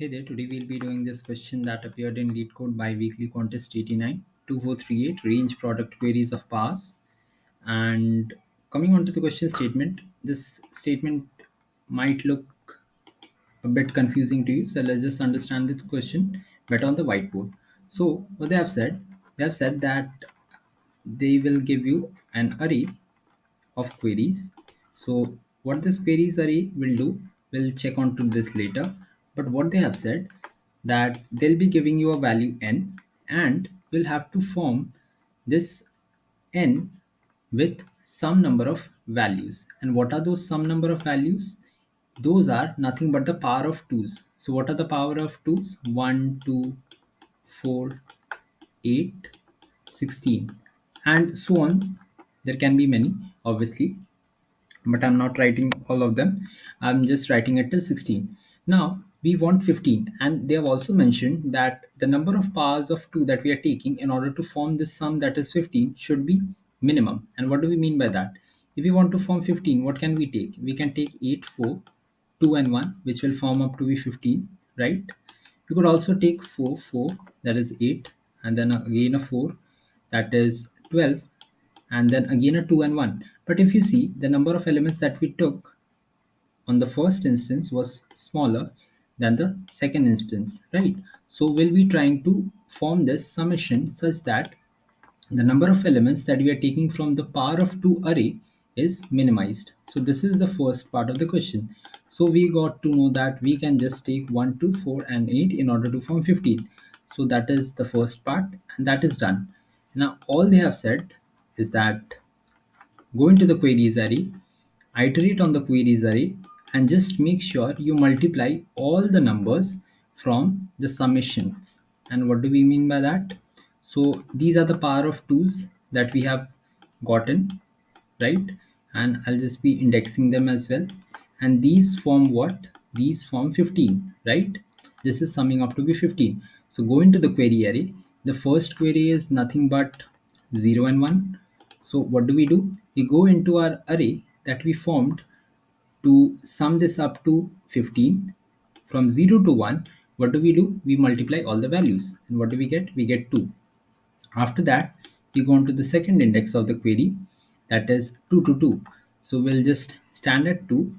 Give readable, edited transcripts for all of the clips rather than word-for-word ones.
Hey there, today we'll be doing this question that appeared in Leetcode Biweekly Contest 89 2438 range product queries of pass. And coming on to the question statement, this statement might look a bit confusing to you. So let's just understand this question better on the whiteboard. So what they have said that they will give you an array of queries. So what this queries array will do, we'll check on to this later. But what they have said that they'll be giving you a value n and we'll have to form this n with some number of values. And what are those some number of values? Those are nothing but the power of 2's. So what are the power of 2's? 1, 2, 4, 8, 16, and so on. There can be many, obviously, but I'm not writing all of them. I'm just writing it till 16. Now we want 15, and they have also mentioned that the number of powers of 2 that we are taking in order to form this sum that is 15 should be minimum. And what do we mean by that? If we want to form 15, what can we take? We can take 8, 4, 2 and 1, which will form up to be 15, right? We could also take 4, 4, that is 8, and then again a 4, that is 12, and then again a 2 and 1. But if you see, the number of elements that we took on the first instance was smaller than the second instance, right? So we'll be trying to form this summation such that the number of elements that we are taking from the power of 2 array is minimized. So this is the first part of the question. So we got to know that we can just take 1, 2, 4 and 8 in order to form 15. So that is the first part and that is done. Now all they have said is that go into the queries array, iterate on the queries array, and just make sure you multiply all the numbers from the summations. And what do we mean by that? So these are the power of 2's that we have gotten, right? And I'll just be indexing them as well. And these form what? These form 15, right? This is summing up to be 15. So go into the query array. The first query is nothing but 0 and 1. So what do? We go into our array that we formed to sum this up to 15. From 0 to 1, what do? We multiply all the values. And what do we get? We get 2. After that, we go on to the second index of the query, that is 2 to 2. So we'll just stand at 2,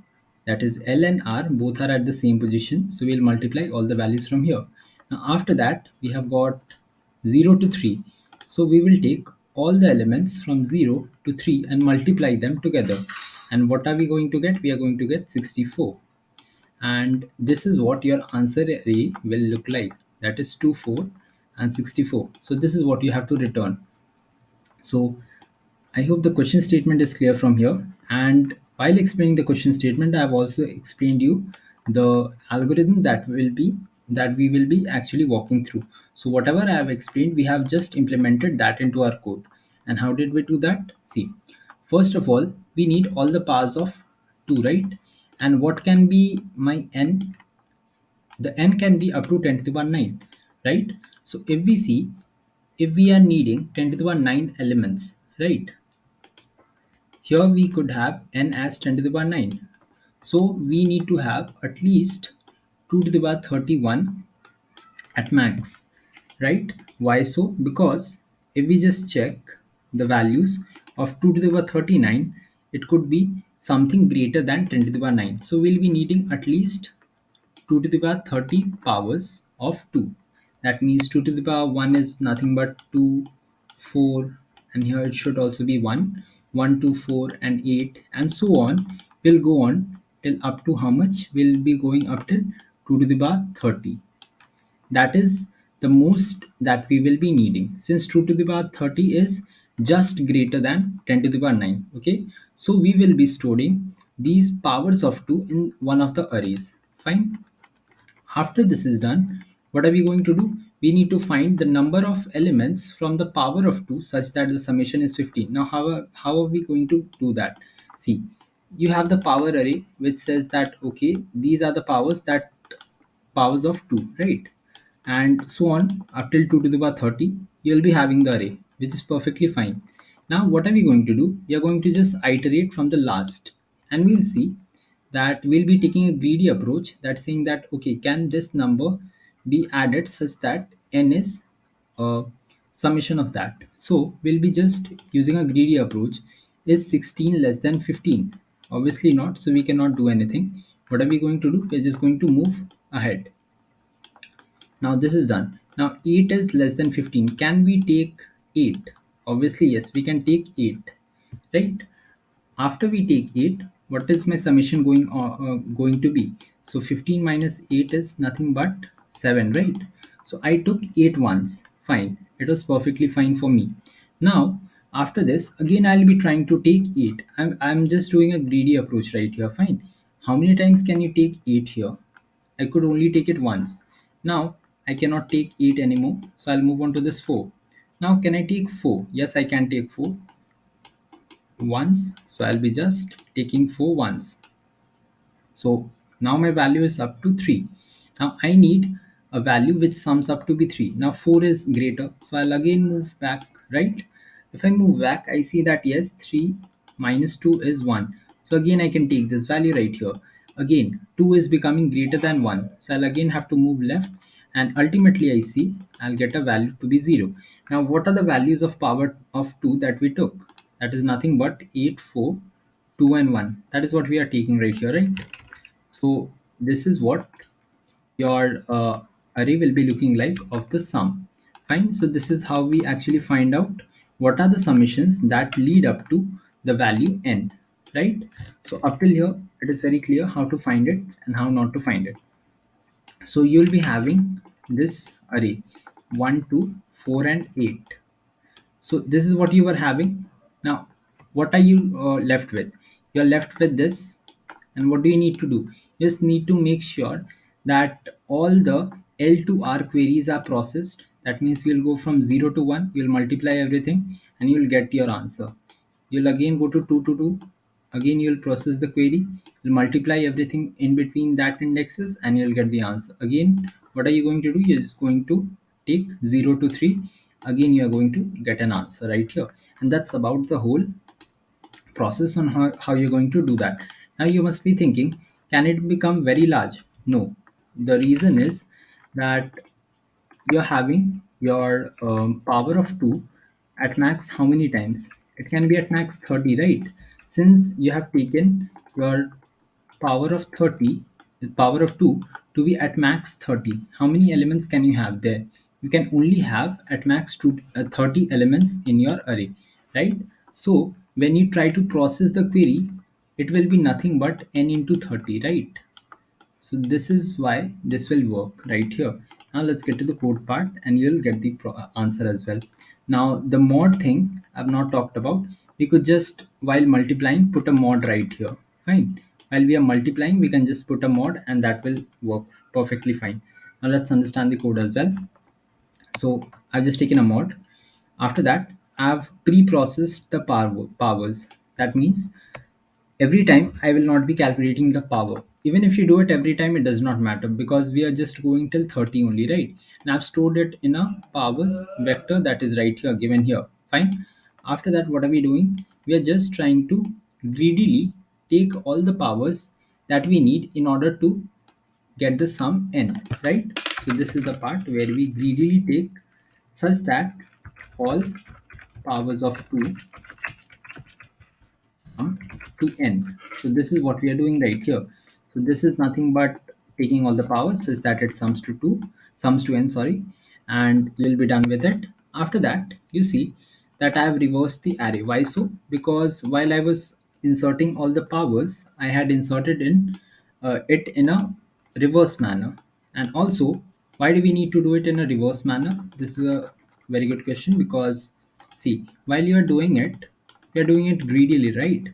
that is L and R both are at the same position. So we'll multiply all the values from here. Now after that, we have got 0 to 3. So we will take all the elements from 0 to 3 and multiply them together. And what are we going to get? We are going to get 64. And this is what your answer array will look like, that is 2, 4 and 64. So this is what you have to return. So I hope the question statement is clear from here. And while explaining the question statement, I have also explained you the algorithm that we will be actually walking through. So whatever I have explained, we have just implemented that into our code. And how did we do that? See, first of all, we need all the powers of 2, right? And what can be my n? The n can be up to 10 to the power 9, right? So if we see, if we are needing 10 to the power 9 elements, right? Here we could have n as 10 to the power 9. So we need to have at least 2 to the power 31 at max, right? Why so? Because if we just check the values of 2 to the power 39, it could be something greater than 10 to the power 9. So we'll be needing at least 2 to the power 30 powers of 2. That means 2 to the power 1 is nothing but 2, 4, and here it should also be 1, 1, 2, 4, and 8, and so on. Will go on till up to how much? We'll be going up till 2 to the power 30. That is the most that we will be needing, since 2 to the power 30 is just greater than 10 to the power 9. Okay, so we will be storing these powers of 2 in one of the arrays. Fine. After this is done, what are we going to do? We need to find the number of elements from the power of 2 such that the summation is 15. Now how are we going to do that? See, you have the power array which says that okay, these are the powers of 2, right? And so on up till 2 to the power 30, you'll be having the array, which is perfectly fine. Now what are we going to do? We are going to just iterate from the last, and we'll see that we'll be taking a greedy approach, that's saying that okay, can this number be added such that n is a summation of that. So we'll be just using a greedy approach. Is 16 less than 15? Obviously not, so we cannot do anything. What are we going to do? We're just going to move ahead. Now this is done. Now 8 is less than 15. Can we take 8? Obviously yes, we can take 8, right? After we take 8, what is my summation going to be? So 15 minus 8 is nothing but 7, right? So I took 8 once. Fine. It was perfectly fine for me. Now, after this, again I'll be trying to take 8. I'm just doing a greedy approach right here. Fine. How many times can you take 8 here? I could only take it once. Now, I cannot take 8 anymore. So I'll move on to this 4. Now, can I take 4? Yes, I can take 4 once, so I'll be just taking 4 once. So now my value is up to 3. Now I need a value which sums up to be 3. Now 4 is greater, so I'll again move back, right? If I move back, I see that yes, 3 minus 2 is 1. So again I can take this value right here. Again 2 is becoming greater than 1, so I'll again have to move left, and ultimately I see I'll get a value to be 0. Now what are the values of power of 2 that we took? That is nothing but 8, 4, 2 and 1. That is what we are taking right here, right? So this is what your array will be looking like of the sum. Fine. So this is how we actually find out what are the summations that lead up to the value n, right? So up till here, it is very clear how to find it and how not to find it. So you'll be having this array 1, 2, 4 and 8. So this is what you were having. Now what are you left with? You're left with this, and what do you need to do? You just need to make sure that all the L to R queries are processed. That means you'll go from 0 to 1, you'll multiply everything and you'll get your answer. You'll again go to 2 to 2, again you'll process the query, you'll multiply everything in between that indexes and you'll get the answer. Again, what are you going to do? You're just going to take 0 to 3, again you are going to get an answer right here. And that's about the whole process on how you're going to do that. Now you must be thinking, can it become very large? No. The reason is that you're having your power of 2 at max how many times? It can be at max 30, right? Since you have taken your power of 30, the power of 2 to be at max 30, how many elements can you have there? You can only have at max 30 elements in your array, right? So when you try to process the query, it will be nothing but n into 30, right? So this is why this will work right here. Now let's get to the code part and you'll get the answer as well. Now the mod thing I've not talked about. We could just, while multiplying, put a mod right here. Fine. While we are multiplying, we can just put a mod and that will work perfectly fine. Now let's understand the code as well. So I've just taken a mod. After that, I've pre-processed the powers. That means every time I will not be calculating the power. Even if you do it every time, it does not matter because we are just going till 30 only, right? And I've stored it in a powers vector that is right here, given here. Fine. After that, what are we doing? We are just trying to greedily take all the powers that we need in order to get the sum n, right? So this is the part where we greedily take such that all powers of 2 sum to n. So this is what we are doing right here. So this is nothing but taking all the powers such that it sums to n, sorry, and you'll be done with it. After that, you see that I have reversed the array. Why so? Because while I was inserting all the powers, I had inserted in it in a reverse manner. And also, why do we need to do it in a reverse manner? This is a very good question because see, while you are doing it, you're doing it greedily, right?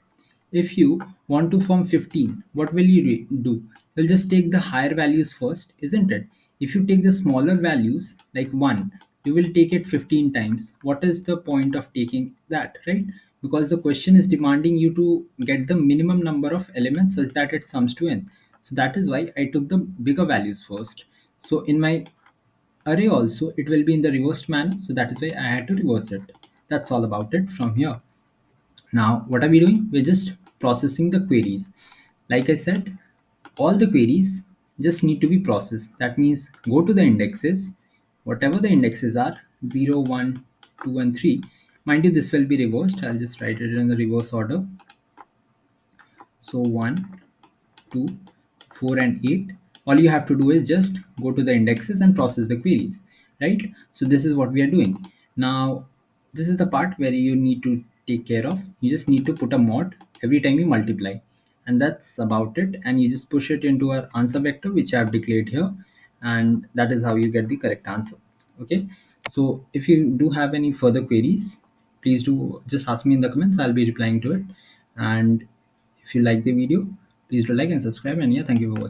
If you want to form 15, what will you do? You'll just take the higher values first, isn't it? If you take the smaller values, like 1, you will take it 15 times. What is the point of taking that, right? Because the question is demanding you to get the minimum number of elements such that it sums to n. So that is why I took the bigger values first. So in my array also, it will be in the reversed manner. So that is why I had to reverse it. That's all about it from here. Now, what are we doing? We're just processing the queries. Like I said, all the queries just need to be processed. That means go to the indexes, whatever the indexes are, 0, 1, 2, and 3. Mind you, this will be reversed. I'll just write it in the reverse order. So 1, 2, 4, and 8. All you have to do is just go to the indexes and process the queries, right? So this is what we are doing. Now, this is the part where you need to take care of. You just need to put a mod every time you multiply. And that's about it. And you just push it into our answer vector, which I have declared here. And that is how you get the correct answer. Okay. So if you do have any further queries, please do just ask me in the comments. I'll be replying to it. And if you like the video, please do like and subscribe. And yeah, thank you for watching.